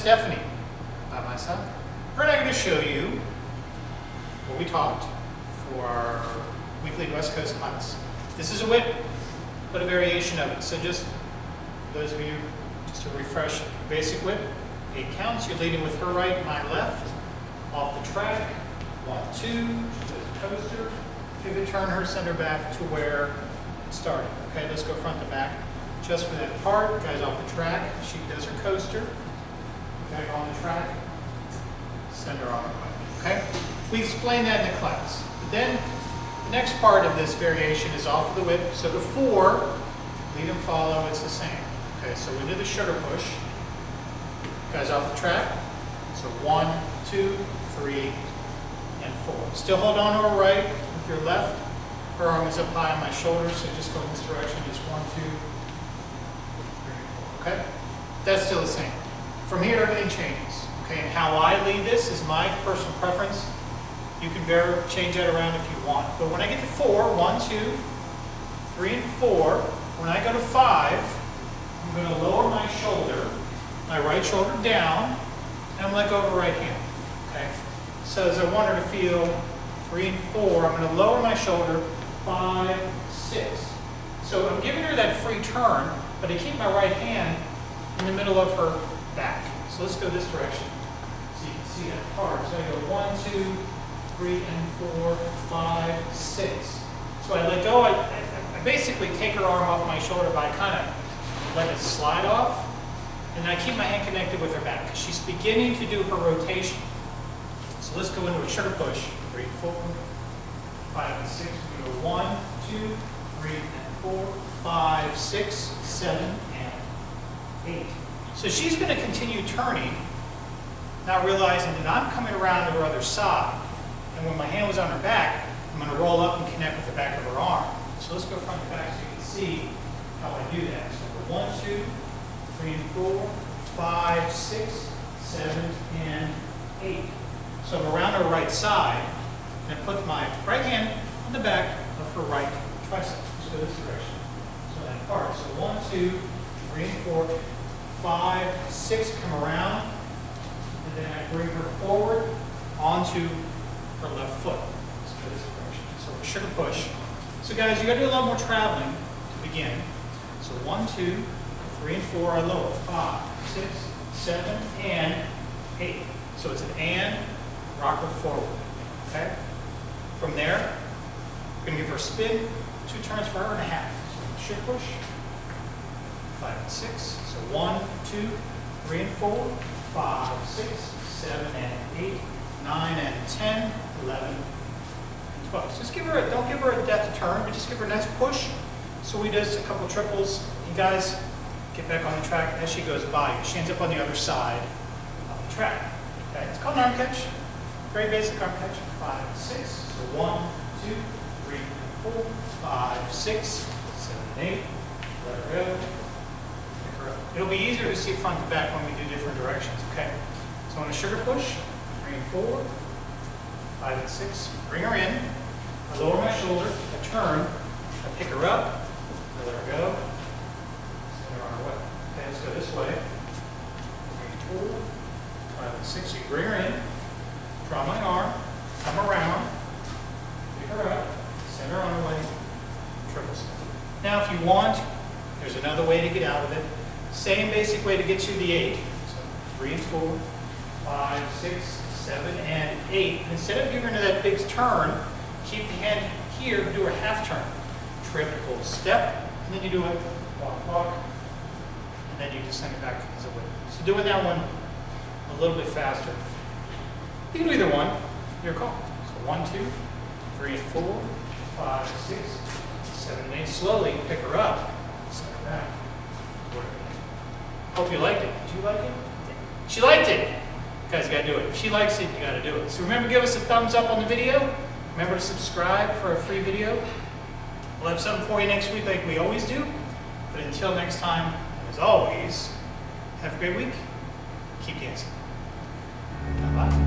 Stephanie by my side. Her and I are going to show you what we taught for our weekly West Coast class. This is a whip, but a variation of it. So just for those of you, just to refresh, basic whip, 8 counts. You're leading with her right, my left, off the track. 1, 2, she does a coaster. Pivot, turn her, send her back to where it started. Okay, let's go front to back. Just for that part, guys off the track, she does her coaster. Back on the track, send her on her way. Okay? We explained that in the class. But then the next part of this variation is off of the whip. So the 4, lead and follow, it's the same. Okay, so we do the sugar push. Guys off the track. So 1, 2, 3, and 4. Still hold on to her right with your left. Her arm is up high on my shoulder, so just go in this direction. Just 1, 2, 3, 4. Okay? That's still the same. From here, everything changes. Okay, and how I lead this is my personal preference. You can change that around if you want. But when I get to 4, 1, 2, 3, and 4, when I go to 5, I'm going to lower my shoulder, my right shoulder down, and I'm going to let go of the right hand. Okay? So as I want her to feel 3 and 4, I'm going to lower my shoulder, 5, 6. So I'm giving her that free turn, but I keep my right hand in the middle of her back. So let's go this direction so you can see that part. So I go 1, 2, 3, and 4, 5, 6. So I let go. I basically take her arm off my shoulder, but I kind of let it slide off. And then I keep my hand connected with her back because she's beginning to do her rotation. So let's go into a sugar push. 3, 4, 5, and 6. We go 1, 2, 3, and 4, 5, 6, 7, and 8. So she's going to continue turning, not realizing that I'm coming around to her other side. And when my hand was on her back, I'm going to roll up and connect with the back of her arm. So let's go front to back so you can see how I do that. So 1, 2, 3, and 4, 5, 6, 7, and 8. So I'm around her right side, and I put my right hand on the back of her right tricep. Let's go this direction. So that part. So 1, 2, 3, and 4, 5, 6, come around, and then I bring her forward onto her left foot. Let's go this direction. So a sugar push. So guys, you got to do a lot more traveling to begin. So 1, 2, 3, and 4, I lower. 5, 6, 7, and 8. So it's an and, rock her forward. Okay? From there, we're going to give her a spin, 2 turns for her and a half. So sugar push. 5 and 6. So 1, 2, 3, and 4, 5, 6, 7, and 8, 9, and 10, 11, and 12. So just give her don't give her a death turn, but just give her a nice push. So we do a couple triples. And guys, get back on the track as she goes by. She ends up on the other side of the track. Okay, it's called an arm catch. Very basic arm catch. 5 and 6. So 1, 2, 3, and 4, 5, 6, 7, and 8. Let her go. It'll be easier to see front to back when we do different directions, okay? So on a sugar push, 3 and 4, 5 and 6, bring her in, I lower my shoulder, I turn, I pick her up, I let her go, send her on her way. Okay, let's go this way. 3 and 4, 5 and 6, you bring her in, draw my arm, come around, pick her up, send her on her way, triples. Now if you want, there's another way to get out of it. Same basic way to get you the 8. So 3 and 4, 5, 6, 7, and 8. Instead of giving her that big turn, keep the hand here, do a half turn. Triple step, and then you do a walk, walk, and then you just send it back as a whip. So doing that one a little bit faster. You can do either one, your call. So 1, 2, 3, and 4, 5, 6, 7, and 8. Slowly pick her up, send her back. Hope you liked it. Did you like it? She liked it. You guys got to do it. If she likes it, you got to do it. So remember, give us a thumbs up on the video. Remember to subscribe for a free video. We'll have something for you next week like we always do. But until next time, as always, have a great week. Keep dancing. Bye-bye.